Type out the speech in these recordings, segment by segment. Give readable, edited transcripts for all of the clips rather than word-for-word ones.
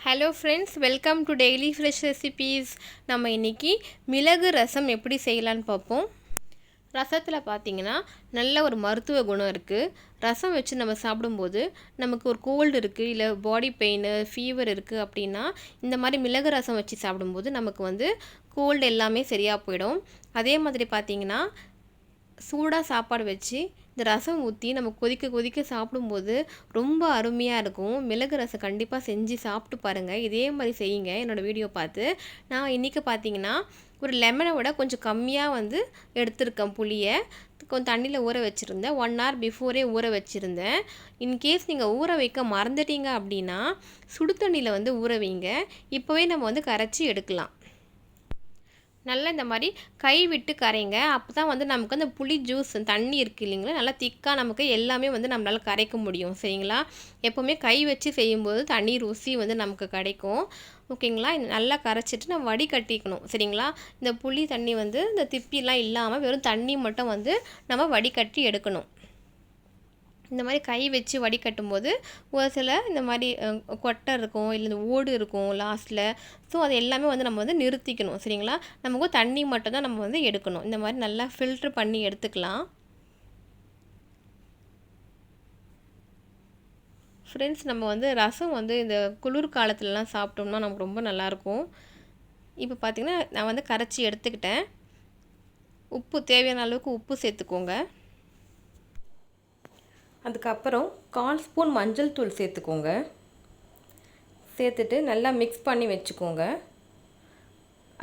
Hello friends, welcome to daily fresh recipes. நம்ம இன்றைக்கி மிளகு ரசம் எப்படி செய்யலான்னு பார்ப்போம். ரசத்தில் பார்த்திங்கன்னா நல்ல ஒரு மருத்துவ குணம் இருக்குது. ரசம் வச்சு நம்ம சாப்பிடும்போது நமக்கு ஒரு கோல்டு இருக்குது, இல்லை பாடி பெயின், ஃபீவர் இருக்குது அப்படின்னா இந்த மாதிரி மிளகு ரசம் வச்சு சாப்பிடும்போது நமக்கு கோல்டு எல்லாமே சரியாக போயிடும். அதே மாதிரி பார்த்திங்கன்னா சூடாக சாப்பாடு வச்சு இந்த ரசம் ஊற்றி நம்ம கொதிக்க கொதிக்க சாப்பிடும்போது ரொம்ப அருமையாக இருக்கும். மிளகு ரசம் கண்டிப்பாக செஞ்சு சாப்பிட்டு பாருங்கள். இதே மாதிரி செய்யுங்க என்னோடய வீடியோ பார்த்து. நான் இன்றைக்கி பார்த்தீங்கன்னா ஒரு லெமனை விட கொஞ்சம் கம்மியாக எடுத்திருக்கேன். புளியை கொஞ்சம் தண்ணியில் ஊற வச்சுருந்தேன். 1 hour பிஃபோரே ஊற வச்சுருந்தேன். இன்கேஸ் நீங்கள் ஊற வைக்க மறந்துட்டீங்க அப்படின்னா சுடு தண்ணியில் ஊற வைங்க. இப்போவே நம்ம கரைச்சி எடுக்கலாம். நல்லா இந்த மாதிரி கை விட்டு கரைங்க. அப்போ தான் நமக்கு அந்த புளி ஜூஸ் தண்ணி இருக்குது இல்லைங்களா, நல்லா திக்காக நமக்கு எல்லாமே நம்மளால் கரைக்க முடியும். சரிங்களா? எப்போவுமே கை வச்சு செய்யும்போது தண்ணி ருசி நமக்கு கிடைக்கும். ஓகேங்களா? நல்லா கரைச்சிட்டு நம்ம வடிகட்டிக்கணும். சரிங்களா? இந்த புளி தண்ணி இந்த திப்பிலாம் இல்லாமல் வெறும் தண்ணி மட்டும் நம்ம வடிகட்டி எடுக்கணும். இந்த மாதிரி கை வச்சு வடிகட்டும்போது ஒரு சில இந்த மாதிரி கொட்டை இருக்கும், இல்லை இந்த ஓடு இருக்கும் லாஸ்ட்டில். ஸோ அது எல்லாமே நம்ம நிறுத்திக்கணும். சரிங்களா? நமக்கு தண்ணி மட்டும் தான் நம்ம எடுக்கணும். இந்த மாதிரி நல்லா ஃபில்ட்ரு பண்ணி எடுத்துக்கலாம். ஃப்ரெண்ட்ஸ், நம்ம ரசம் இந்த குளிர் காலத்துலலாம் சாப்பிட்டோம்னா நமக்கு ரொம்ப நல்லாயிருக்கும். இப்போ பார்த்திங்கன்னா நான் கரைச்சி எடுத்துக்கிட்டேன். உப்பு தேவையான அளவுக்கு உப்பு சேர்த்துக்கோங்க. அதுக்கப்புறம் 1/4 ஸ்பூன் மஞ்சள் தூள் சேர்த்துக்கோங்க. சேர்த்துட்டு நல்லா மிக்ஸ் பண்ணி வச்சுக்கோங்க.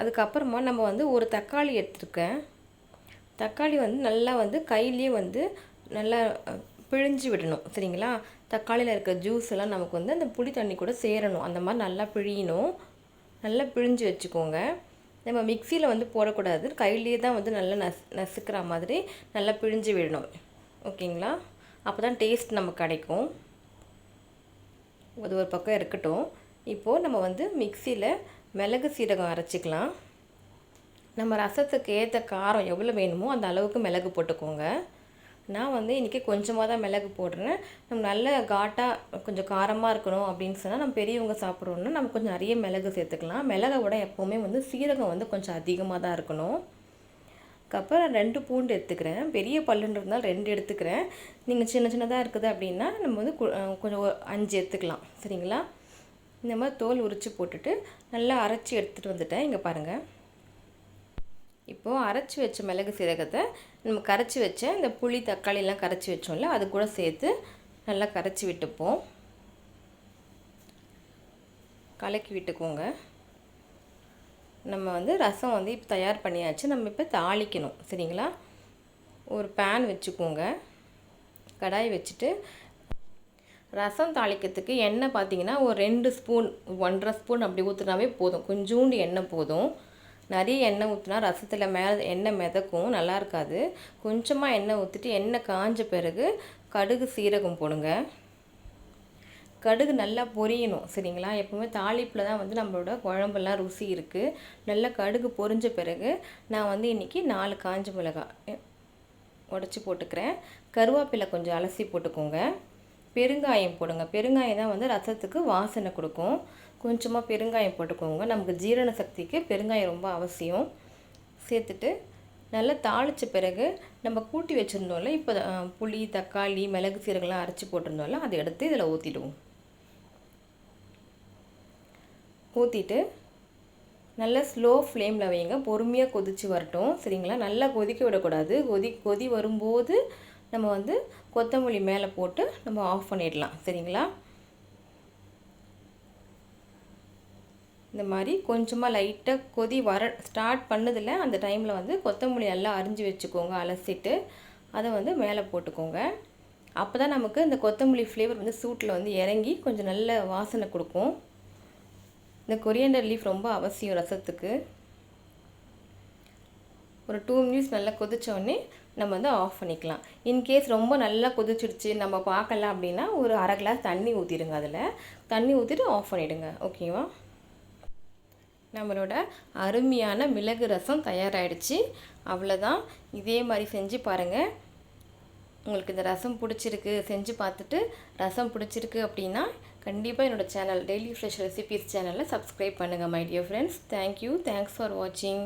அதுக்கப்புறமா நம்ம ஒரு தக்காளி எடுத்துருக்கேன். தக்காளி நல்லா கையிலேயே நல்லா பிழிஞ்சு விடணும். சரிங்களா? தக்காளியில் இருக்க ஜூஸ் எல்லாம் நமக்கு அந்த புளி தண்ணி கூட சேரணும். அந்த மாதிரி நல்லா பிழியணும். நல்லா பிழிஞ்சு வச்சுக்கோங்க. நம்ம மிக்சியில் போடக்கூடாது. கையிலேயே தான் நல்லா நசுக்கிற மாதிரி நல்லா பிழிஞ்சு விடணும். ஓகேங்களா? அப்போ தான் டேஸ்ட் நமக்கு கிடைக்கும். அது ஒரு பக்கம் இருக்கட்டும். இப்போது நம்ம மிக்சியில் மிளகு சீரகம் அரைச்சிக்கலாம். நம்ம ரசத்துக்கு ஏற்ற காரம் எவ்வளோ வேணுமோ அந்த அளவுக்கு மிளகு போட்டுக்கோங்க. நான் இன்றைக்கி கொஞ்சமாக தான் மிளகு போடுறேன். நம்ம நல்ல காட்டாக கொஞ்சம் காரமாக இருக்கணும் அப்படின்னு சொன்னால் நம்ம பெரியவங்க சாப்பிட்றோன்னா நம்ம கொஞ்சம் நிறைய மிளகு சேர்த்துக்கலாம். மிளகை விட எப்போவுமே சீரகம் கொஞ்சம் அதிகமாக தான் இருக்கணும். அதுக்கப்புறம் 2 பூண்டு எடுத்துக்கிறேன். பெரிய பல்லுன்றதுனால 2 எடுத்துக்கிறேன். நீங்கள் சின்ன சின்னதாக இருக்குது அப்படின்னா நம்ம கொஞ்சம் 5 எடுத்துக்கலாம். சரிங்களா? இந்த மாதிரி தோல் உரித்து போட்டுட்டு நல்லா அரைச்சி எடுத்துகிட்டு வந்துட்டேன். இங்கே பாருங்கள். இப்போது அரைச்சி வச்ச மிளகு சீரகத்தை நம்ம கரைச்சி வச்ச இந்த புளி தக்காளியெல்லாம் கரைச்சி வச்சோம்ல அது கூட சேர்த்து நல்லா கரைச்சி விட்டுப்போம். கலக்கி விட்டுக்கோங்க. நம்ம ரசம் இப்போ தயார் பண்ணியாச்சு. நம்ம இப்போ தாளிக்கணும். சரிங்களா? ஒரு பேன் வச்சுக்கோங்க. கடாய் வச்சுட்டு ரசம் தாளிக்கிறதுக்கு எண்ணெய் பார்த்திங்கன்னா ஒரு 2 ஸ்பூன் 1.5 ஸ்பூன் அப்படி ஊற்றுனாவே போதும். கொஞ்சோண்டு எண்ணெய் போதும். நிறைய எண்ணெய் ஊற்றினா ரசத்தில் எண்ணெய் மிதக்கும், நல்லா இருக்காது. கொஞ்சமாக எண்ணெய் ஊற்றிட்டு எண்ணெய் காஞ்ச பிறகு கடுகு சீரகம் போடுங்க. கடுகு நல்லா பொரியணும். சரிங்களா? எப்போவுமே தாளிப்பில் தான் நம்மளோட குழம்பெல்லாம் ருசி இருக்குது. நல்லா கடுகு பொரிஞ்ச பிறகு நான் இன்றைக்கி 4 காஞ்ச மிளகாய் உடச்சி போட்டுக்கிறேன். கருவேப்பிலை கொஞ்சம் அலசி போட்டுக்கோங்க. பெருங்காயம் போடுங்க. பெருங்காயம் தான் ரசத்துக்கு வாசனை கொடுக்கும். கொஞ்சமாக பெருங்காயம் போட்டுக்கோங்க. நமக்கு ஜீரண சக்திக்கு பெருங்காயம் ரொம்ப அவசியம். சேர்த்துட்டு நல்லா தாளித்த பிறகு நம்ம கூட்டி வச்சுருந்தோம்ல, இப்போ புளி தக்காளி மிளகு சீரகம்லாம் அரைச்சி போட்டிருந்தோம்ல அதை எடுத்து இதில் ஊற்றிடுவோம். ஊற்றிட்டு நல்லா ஸ்லோ ஃப்ளேமில் வைங்க. பொறுமையாக கொதித்து வரட்டும். சரிங்களா? நல்லா கொதிக்க விடக்கூடாது. கொதி வரும்போது நம்ம கொத்தமல்லி மேலே போட்டு நம்ம ஆஃப் பண்ணிடலாம். சரிங்களா? இந்த மாதிரி கொஞ்சமாக லைட்டாக கொதி வர ஸ்டார்ட் பண்ணதில் அந்த டைமில் கொத்தமல்லி நல்லா அரிஞ்சு வச்சுக்கோங்க. அலசிட்டு அதை மேலே போட்டுக்கோங்க. அப்போ தான் நமக்கு இந்த கொத்தமல்லி ஃப்ளேவர் சூட்டில் இறங்கி கொஞ்சம் நல்ல வாசனை கொடுக்கும். இந்த கொரியண்டர் லீஃப் ரொம்ப அவசியம் ரசத்துக்கு. ஒரு 2 மினிட்ஸ் நல்லா கொதித்தோடனே நம்ம ஆஃப் பண்ணிக்கலாம். இன்கேஸ் ரொம்ப நல்லா கொதிச்சிடுச்சு நம்ம பார்க்கலாம் அப்படின்னா ஒரு 1/2 கிளாஸ் தண்ணி ஊற்றிடுங்க. அதில் தண்ணி ஊற்றிட்டு ஆஃப் பண்ணிவிடுங்க. ஓகேவா? நம்மளோட அருமையான மிளகு ரசம் தயாராகிடுச்சு. அவ்வளோதான். இதே மாதிரி செஞ்சு பாருங்கள். உங்களுக்கு இந்த ரசம் பிடிச்சிருக்கு, செஞ்சு பார்த்துட்டு ரசம் பிடிச்சிருக்கு அப்படின்னா கண்டிப்பாக என்னோட சேனல் டெய்லி ஃப்ரெஷ் ரெசிபீஸ் சேனலை சப்ஸ்கிரைப் பண்ணுங்கள் my dear friends. Thank you. Thanks for வாட்சிங்.